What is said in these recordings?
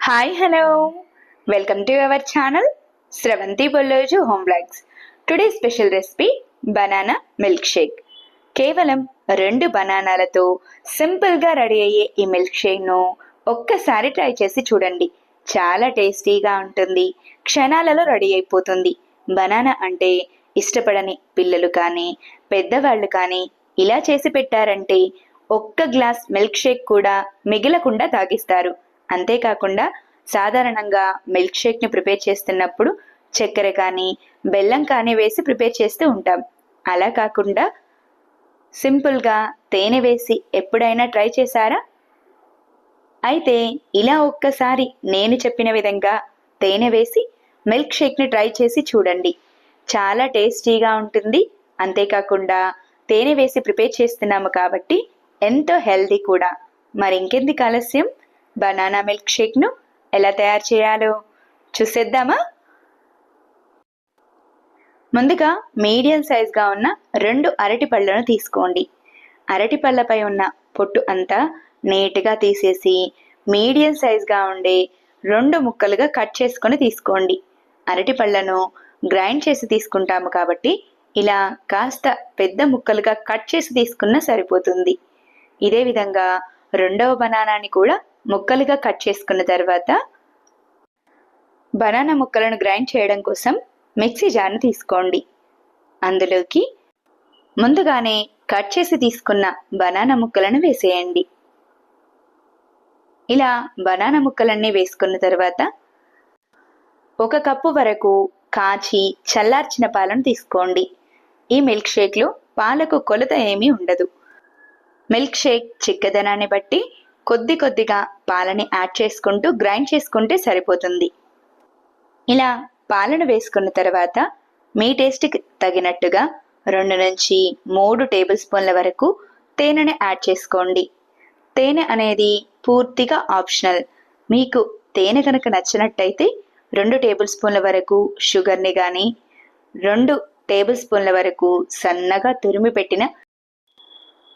Hi hello welcome to our channel Sravanthi Bolloju home blogs. Today special recipe banana milk shake. కేవలం 2 బనానాలతో సింపుల్గా ready అయ్యే ఈ milk షేక్ను ఒక్కసారి try చేసి చూడండి. చాలా టేస్టీగా ఉంటుంది, క్షణాలలో రెడీ అయిపోతుంది. బనానా అంటే ఇష్టపడని పిల్లలు కానీ పెద్దవాళ్ళు కానీ ఇలా చేసి పెట్టారంటే ఒక్క గ్లాస్ మిల్క్ షేక్ కూడా మిగలకుండా తాగిస్తారు. అంతేకాకుండా సాధారణంగా మిల్క్ షేక్ని ప్రిపేర్ చేస్తున్నప్పుడు చక్కెర కానీ బెల్లం కానీ వేసి ప్రిపేర్ చేస్తూ ఉంటాం. అలా కాకుండా సింపుల్గా తేనె వేసి ఎప్పుడైనా ట్రై చేశారా? అయితే ఇలా ఒక్కసారి నేను చెప్పిన విధంగా తేనె వేసి మిల్క్ షేక్ని ట్రై చేసి చూడండి. చాలా టేస్టీగా ఉంటుంది. అంతేకాకుండా తేనె వేసి ప్రిపేర్ చేస్తున్నాము కాబట్టి ఎంతో హెల్దీ కూడా. మరి ఇంకెందుకు ఆలస్యం, బనానా మిల్క్ షేక్ను ఎలా తయారు చేయాలో చూసేద్దామా? ముందుగా మీడియం సైజ్గా ఉన్న 2 అరటి పళ్ళను తీసుకోండి. అరటి పళ్ళపై ఉన్న పొట్టు అంతా నీట్గా తీసేసి మీడియం సైజ్గా ఉండే 2 ముక్కలుగా కట్ చేసుకొని తీసుకోండి. అరటి పళ్ళను గ్రైండ్ చేసి తీసుకుంటాము కాబట్టి ఇలా కాస్త పెద్ద ముక్కలుగా కట్ చేసి తీసుకున్నా సరిపోతుంది. ఇదే విధంగా రెండవ బనానాని కూడా ముక్కలుగా కట్ చేసుకున్న తర్వాత బనానా ముక్కలను గ్రైండ్ చేయడం కోసం మిక్సీ జార్ను తీసుకోండి. అందులోకి ముందుగానే కట్ చేసి తీసుకున్న బనానా ముక్కలను వేసేయండి. ఇలా బనానా ముక్కలన్నీ వేసుకున్న తర్వాత 1 కప్పు వరకు కాచి చల్లార్చిన పాలను తీసుకోండి. ఈ మిల్క్ షేక్లో పాలకు కొలత ఏమీ ఉండదు. మిల్క్ షేక్ చిక్కదనాన్ని బట్టి కొద్దిగా పాలని యాడ్ చేసుకుంటూ గ్రైండ్ చేసుకుంటే సరిపోతుంది. ఇలా పాలను వేసుకున్న తర్వాత మీ టేస్ట్కి తగినట్టుగా 2 నుంచి 3 టేబుల్ స్పూన్ల వరకు తేనెని యాడ్ చేసుకోండి. తేనె అనేది పూర్తిగా ఆప్షనల్. మీకు తేనె కనుక నచ్చినట్టయితే 2 టేబుల్ స్పూన్ల వరకు షుగర్ని కానీ 2 టేబుల్ స్పూన్ల వరకు సన్నగా తురిమి పెట్టిన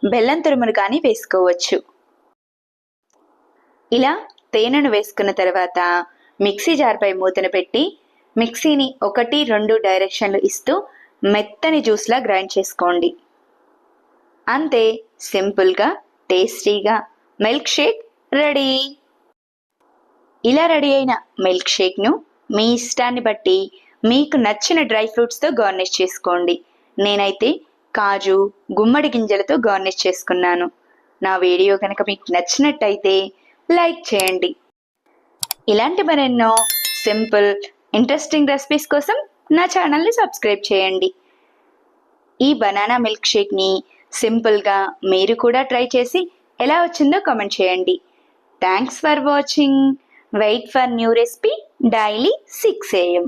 బెల్లం తురుమును కానీ వేసుకోవచ్చు. ఇలా తేనెను వేసుకున్న తర్వాత మిక్సీ జార్పై మూతను పెట్టి మిక్సీని 1-2 డైరెక్షన్లు ఇస్తూ మెత్తని జ్యూస్లా గ్రైండ్ చేసుకోండి. అంతే, సింపుల్గా టేస్టీగా మిల్క్ షేక్ రెడీ. ఇలా రెడీ అయిన మిల్క్ షేక్ను మీ ఇష్టాన్ని బట్టి మీకు నచ్చిన డ్రై ఫ్రూట్స్తో గార్నిష్ చేసుకోండి. నేనైతే కాజు, గుమ్మడి గింజలతో గార్నిష్ చేసుకున్నాను. నా వీడియో కనుక మీకు నచ్చినట్టయితే లైక్ చేయండి. ఇలాంటి మరెన్నో సింపుల్ ఇంట్రెస్టింగ్ రెసిపీస్ కోసం నా ఛానల్ని సబ్స్క్రైబ్ చేయండి. ఈ బనానా మిల్క్ షేక్ని సింపుల్గా మీరు కూడా ట్రై చేసి ఎలా వచ్చిందో కామెంట్ చేయండి. Thanks for watching. Wait for new recipe daily 6 AM.